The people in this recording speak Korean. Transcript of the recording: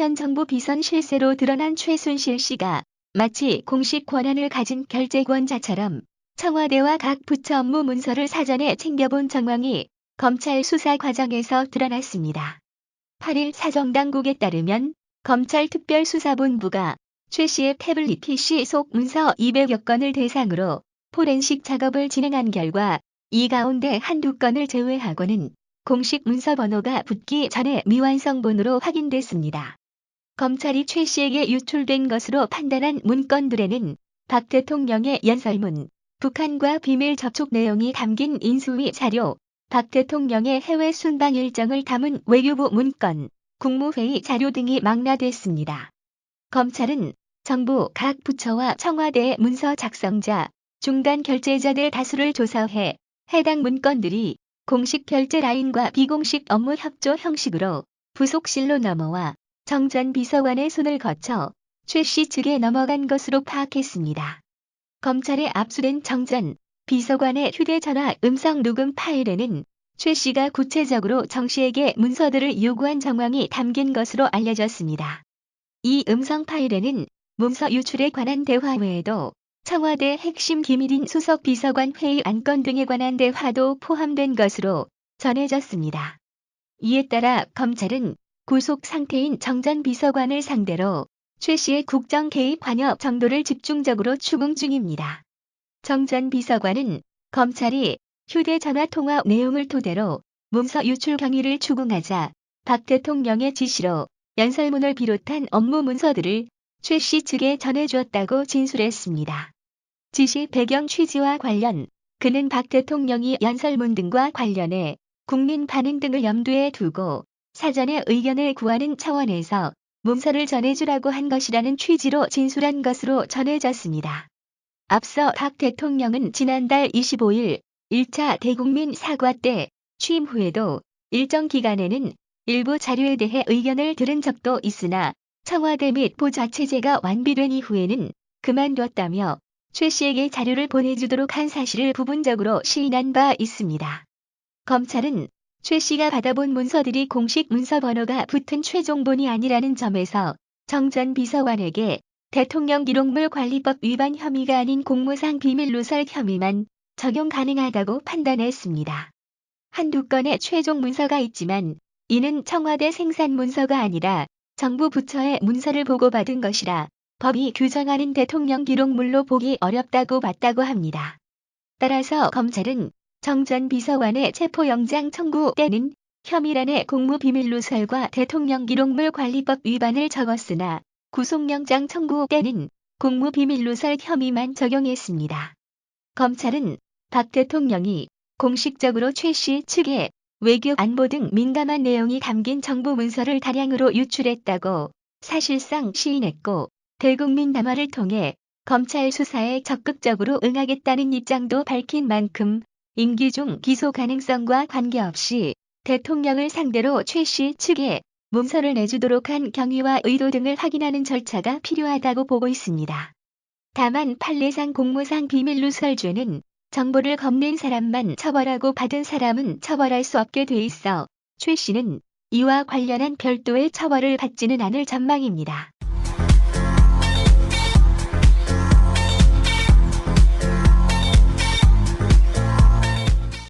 현 정부 비선 실세로 드러난 최순실 씨가 마치 공식 권한을 가진 결재권자처럼 청와대와 각 부처 업무 문서를 사전에 챙겨본 정황이 검찰 수사 과정에서 드러났습니다. 8일 사정당국에 따르면 검찰특별수사본부가 최 씨의 태블릿 PC 속 문서 200여 건을 대상으로 포렌식 작업을 진행한 결과 이 가운데 한두 건을 제외하고는 공식 문서 번호가 붙기 전에 미완성본으로 확인됐습니다. 검찰이 최 씨에게 유출된 것으로 판단한 문건들에는 박 대통령의 연설문, 북한과 비밀 접촉 내용이 담긴 인수위 자료, 박 대통령의 해외 순방 일정을 담은 외교부 문건, 국무회의 자료 등이 망라됐습니다. 검찰은 정부 각 부처와 청와대의 문서 작성자, 중간 결제자들 다수를 조사해 해당 문건들이 공식 결제 라인과 비공식 업무 협조 형식으로 부속실로 넘어와 정 전 비서관의 손을 거쳐 최 씨 측에 넘어간 것으로 파악했습니다. 검찰에 압수된 정 전 비서관의 휴대전화 음성 녹음 파일에는 최 씨가 구체적으로 정 씨에게 문서들을 요구한 정황이 담긴 것으로 알려졌습니다. 이 음성 파일에는 문서 유출에 관한 대화 외에도 청와대 핵심 기밀인 수석 비서관 회의 안건 등에 관한 대화도 포함된 것으로 전해졌습니다. 이에 따라 검찰은 구속 상태인 정 전 비서관을 상대로 최 씨의 국정 개입 관여 정도를 집중적으로 추궁 중입니다. 정 전 비서관은 검찰이 휴대전화 통화 내용을 토대로 문서 유출 경위를 추궁하자 박 대통령의 지시로 연설문을 비롯한 업무 문서들을 최 씨 측에 전해주었다고 진술했습니다. 지시 배경 취지와 관련, 그는 박 대통령이 연설문 등과 관련해 국민 반응 등을 염두에 두고 사전에 의견을 구하는 차원에서 문서를 전해주라고 한 것이라는 취지로 진술한 것으로 전해졌습니다. 앞서 박 대통령은 지난달 25일 1차 대국민 사과 때 취임 후에도 일정 기간에는 일부 자료에 대해 의견을 들은 적도 있으나 청와대 및 보좌체제가 완비된 이후에는 그만뒀다며 최 씨에게 자료를 보내주도록 한 사실을 부분적으로 시인한 바 있습니다. 검찰은 최 씨가 받아본 문서들이 공식 문서 번호가 붙은 최종본이 아니라는 점에서 정 전 비서관에게 대통령 기록물 관리법 위반 혐의가 아닌 공무상 비밀 누설 혐의만 적용 가능하다고 판단했습니다. 한두 건의 최종 문서가 있지만 이는 청와대 생산 문서가 아니라 정부 부처의 문서를 보고받은 것이라 법이 규정하는 대통령 기록물로 보기 어렵다고 봤다고 합니다. 따라서 검찰은 정 전 비서관의 체포영장 청구 때는 혐의란에 공무비밀누설과 대통령 기록물 관리법 위반을 적었으나 구속영장 청구 때는 공무비밀누설 혐의만 적용했습니다. 검찰은 박 대통령이 공식적으로 최 씨 측에 외교 안보 등 민감한 내용이 담긴 정부 문서를 다량으로 유출했다고 사실상 시인했고 대국민 담화를 통해 검찰 수사에 적극적으로 응하겠다는 입장도 밝힌 만큼 임기 중 기소 가능성과 관계없이 대통령을 상대로 최 씨 측에 문서를 내주도록 한 경위와 의도 등을 확인하는 절차가 필요하다고 보고 있습니다. 다만 판례상 공무상 비밀누설죄는 정보를 건넨 사람만 처벌하고 받은 사람은 처벌할 수 없게 돼 있어 최 씨는 이와 관련한 별도의 처벌을 받지는 않을 전망입니다.